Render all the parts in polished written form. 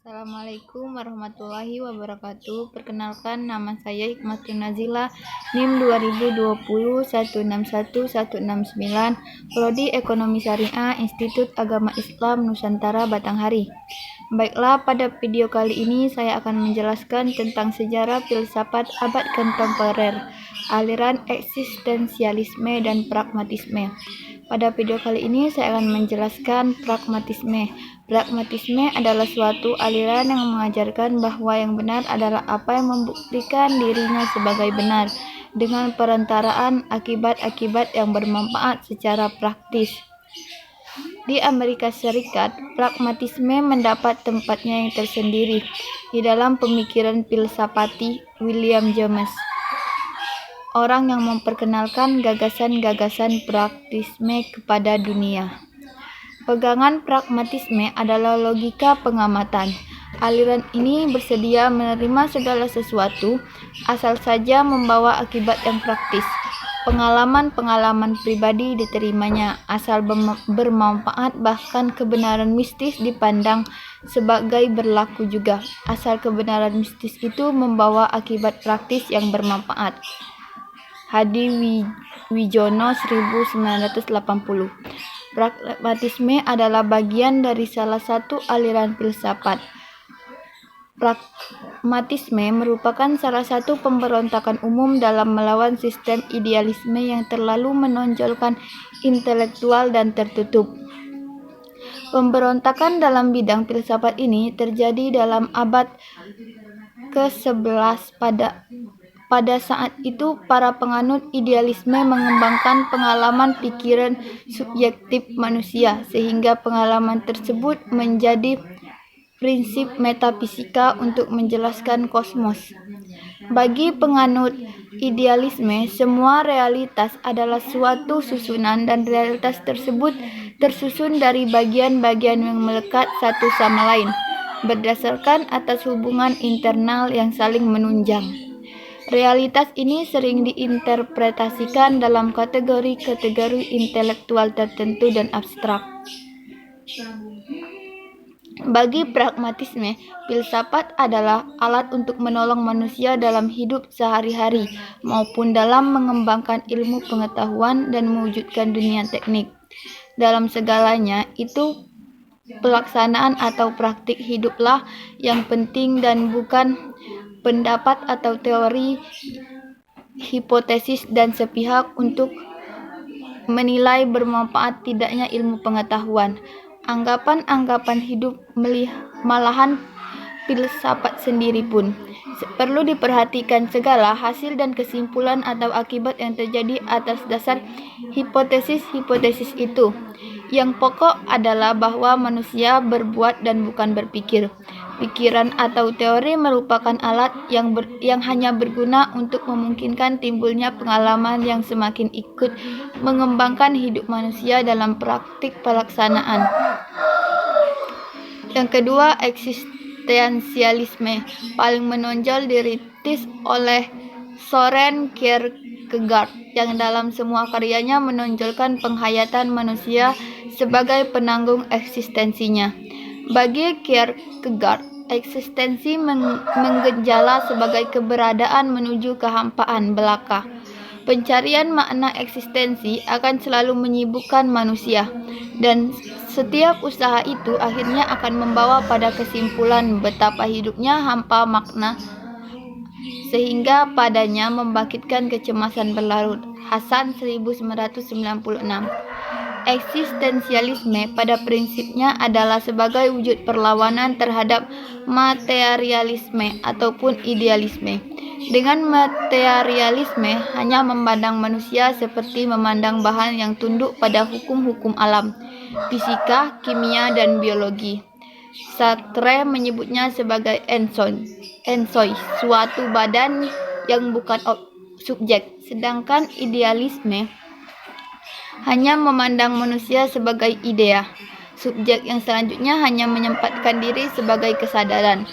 Assalamualaikum warahmatullahi wabarakatuh. Perkenalkan, nama saya Hikmatun Nazila, NIM 2020 161169, Prodi Ekonomi Syariah, Institut Agama Islam Nusantara Batanghari. Baiklah, pada video kali ini saya akan menjelaskan tentang sejarah filsafat abad kontemporer, aliran eksistensialisme dan pragmatisme. Pada video kali ini saya akan menjelaskan pragmatisme. Pragmatisme adalah suatu aliran yang mengajarkan bahwa yang benar adalah apa yang membuktikan dirinya sebagai benar dengan perantaraan akibat-akibat yang bermanfaat secara praktis. Di Amerika Serikat, pragmatisme mendapat tempatnya yang tersendiri di dalam pemikiran filsafati William James, orang yang memperkenalkan gagasan-gagasan pragmatisme kepada dunia. Pegangan pragmatisme adalah logika pengamatan. Aliran ini bersedia menerima segala sesuatu asal saja membawa akibat yang praktis. Pengalaman-pengalaman pribadi diterimanya asal bermanfaat, bahkan kebenaran mistis dipandang sebagai berlaku juga asal kebenaran mistis itu membawa akibat praktis yang bermanfaat. Hadi Wijono 1980. Pragmatisme adalah bagian dari salah satu aliran filsafat. Pragmatisme merupakan salah satu pemberontakan umum dalam melawan sistem idealisme yang terlalu menonjolkan intelektual dan tertutup. Pemberontakan dalam bidang filsafat ini terjadi dalam abad ke-11. Pada saat itu, para penganut idealisme mengembangkan pengalaman pikiran subjektif manusia, sehingga pengalaman tersebut menjadi prinsip metafisika untuk menjelaskan kosmos. Bagi penganut idealisme, semua realitas adalah suatu susunan, dan realitas tersebut tersusun dari bagian-bagian yang melekat satu sama lain, berdasarkan atas hubungan internal yang saling menunjang. Realitas ini sering diinterpretasikan dalam kategori-kategori intelektual tertentu dan abstrak. Bagi pragmatisme, filsafat adalah alat untuk menolong manusia dalam hidup sehari-hari maupun dalam mengembangkan ilmu pengetahuan dan mewujudkan dunia teknik. Dalam segalanya, itu pelaksanaan atau praktik hiduplah yang penting dan bukan pendapat atau teori, hipotesis dan sepihak untuk menilai bermanfaat tidaknya ilmu pengetahuan. Anggapan-anggapan hidup malahan filsafat sendiri pun perlu diperhatikan segala hasil dan kesimpulan atau akibat yang terjadi atas dasar hipotesis-hipotesis itu. Yang pokok adalah bahwa manusia berbuat dan bukan berpikir. Pikiran atau teori merupakan alat yang hanya berguna untuk memungkinkan timbulnya pengalaman yang semakin ikut mengembangkan hidup manusia dalam praktik pelaksanaan. Yang kedua, eksistensialisme paling menonjol dirintis oleh Søren Kierkegaard, yang dalam semua karyanya menonjolkan penghayatan manusia sebagai penanggung eksistensinya. Bagi Kierkegaard, eksistensi menggenjala sebagai keberadaan menuju kehampaan belaka. Pencarian makna eksistensi akan selalu menyibukkan manusia, dan setiap usaha itu akhirnya akan membawa pada kesimpulan betapa hidupnya hampa makna, sehingga padanya membangkitkan kecemasan berlarut. Hasan 1996. Eksistensialisme pada prinsipnya adalah sebagai wujud perlawanan terhadap materialisme ataupun idealisme. Dengan materialisme hanya memandang manusia seperti memandang bahan yang tunduk pada hukum-hukum alam, fisika, kimia, dan biologi. Sartre menyebutnya sebagai ensoi, suatu badan yang bukan subjek, sedangkan idealisme hanya memandang manusia sebagai idea, subjek yang selanjutnya hanya menyempatkan diri sebagai kesadaran.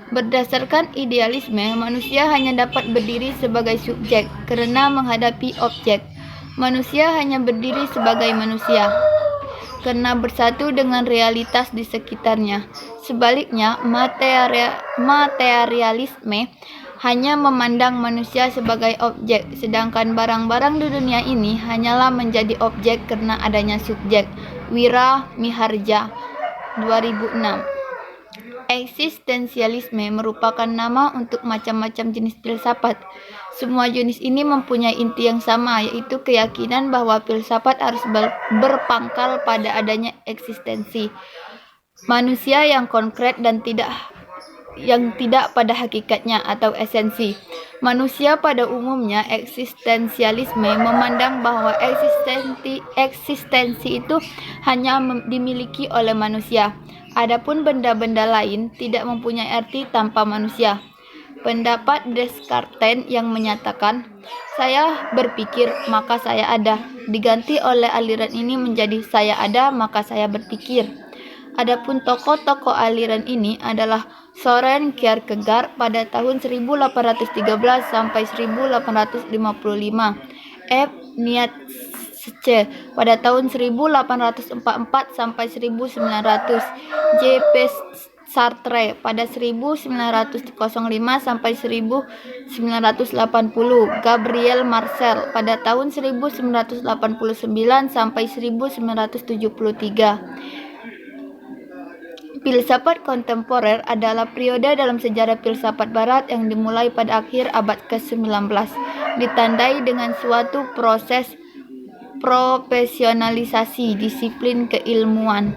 Berdasarkan idealisme, manusia hanya dapat berdiri sebagai subjek karena menghadapi objek. Manusia hanya berdiri sebagai manusia karena bersatu dengan realitas di sekitarnya. Sebaliknya, materialisme hanya memandang manusia sebagai objek, sedangkan barang-barang di dunia ini hanyalah menjadi objek karena adanya subjek. Wira Miharja, 2006. Eksistensialisme merupakan nama untuk macam-macam jenis filsafat. Semua jenis ini mempunyai inti yang sama, yaitu keyakinan bahwa filsafat harus berpangkal pada adanya eksistensi manusia yang konkret dan tidak pada hakikatnya atau esensi. Manusia pada umumnya. Eksistensialisme memandang bahwa eksistensi itu hanya dimiliki oleh manusia. Adapun benda-benda lain tidak mempunyai arti tanpa manusia. Pendapat Descartes yang menyatakan, "Saya berpikir, maka saya ada," diganti oleh aliran ini menjadi, "Saya ada, maka saya berpikir." Adapun tokoh-tokoh aliran ini adalah Soren Kierkegaard pada tahun 1813 sampai 1855, F. Nietzsche pada tahun 1844 sampai 1900, J.P. Sartre pada 1905 sampai 1980, Gabriel Marcel pada tahun 1989 sampai 1973. Filsafat kontemporer adalah periode dalam sejarah filsafat barat yang dimulai pada akhir abad ke-19, ditandai dengan suatu proses profesionalisasi disiplin keilmuan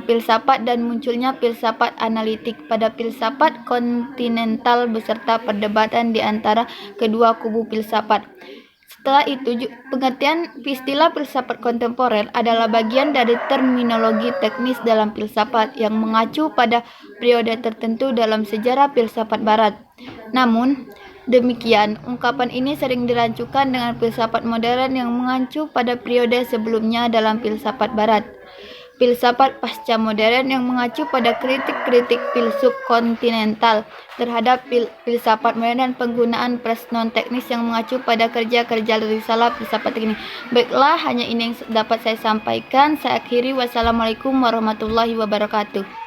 filsafat dan munculnya filsafat analitik pada filsafat kontinental beserta perdebatan di antara kedua kubu filsafat. Setelah itu, pengertian istilah filsafat kontemporer adalah bagian dari terminologi teknis dalam filsafat yang mengacu pada periode tertentu dalam sejarah filsafat barat. Namun, demikian, ungkapan ini sering dirancukan dengan filsafat modern yang mengacu pada periode sebelumnya dalam filsafat barat. Filsafat pasca modern yang mengacu pada kritik-kritik filsuf kontinental terhadap filsafat modern dan penggunaan non teknis yang mengacu pada kerja-kerja risalah filsafat ini. Baiklah, hanya ini yang dapat saya sampaikan. Saya akhiri. Wassalamualaikum warahmatullahi wabarakatuh.